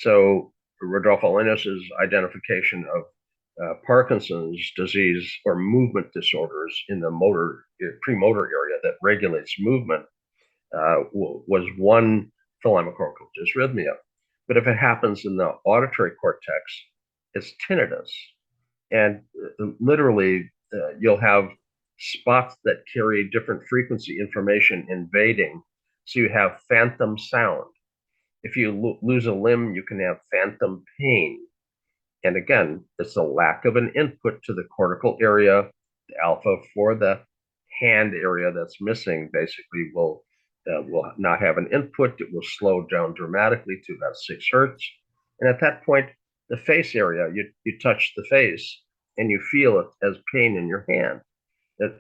So Rodolfo Llinás's identification of Parkinson's disease or movement disorders in the premotor area that regulates movement was one thalamicortical dysrhythmia. But if it happens in the auditory cortex, it's tinnitus. And literally, you'll have spots that carry different frequency information invading. So you have phantom sound. If you lose a limb, you can have phantom pain. And again, it's a lack of an input to the cortical area. The alpha for the hand area that's missing basically will not have an input. It will slow down dramatically to about 6 hertz. And at that point, the face area, you touch the face and you feel it as pain in your hand.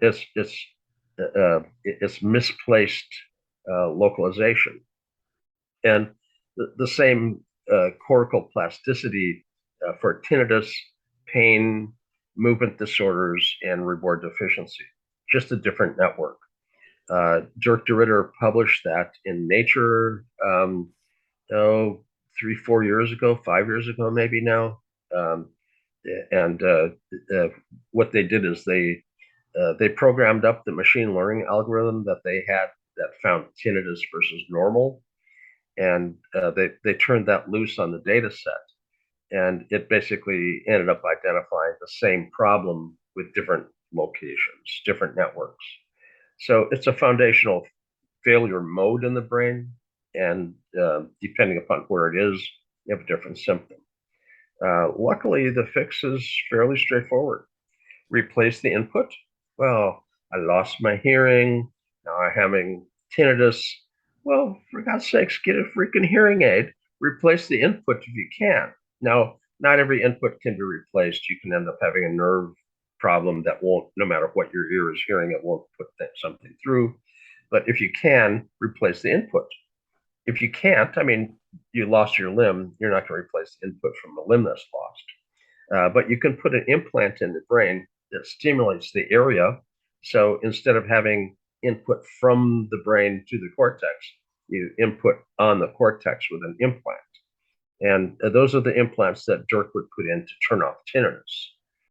It's misplaced localization. And the same cortical plasticity for tinnitus, pain, movement disorders, and reward deficiency, just a different network. Dirk published that in Nature, 3-4 years ago, 5 years ago, maybe now. And what they did is they programmed up the machine learning algorithm that they had that found tinnitus versus normal, and they turned that loose on the data set, and it basically ended up identifying the same problem with different locations, different networks. So it's a foundational failure mode in the brain, and depending upon where it is, you have a different symptom. Luckily, the fix is fairly straightforward. Replace the input. Well, I lost my hearing. Now I'm having tinnitus. Well, for God's sakes, get a freaking hearing aid. Replace the input if you can. Now, not every input can be replaced. You can end up having a nerve problem that won't, no matter what your ear is hearing, it won't put something through. But if you can, replace the input. If you can't, I mean, you lost your limb, you're not going to replace the input from the limb that's lost. But you can put an implant in the brain that stimulates the area. So instead of having input from the brain to the cortex, you input on the cortex with an implant. And those are the implants that Dirk would put in to turn off tinnitus.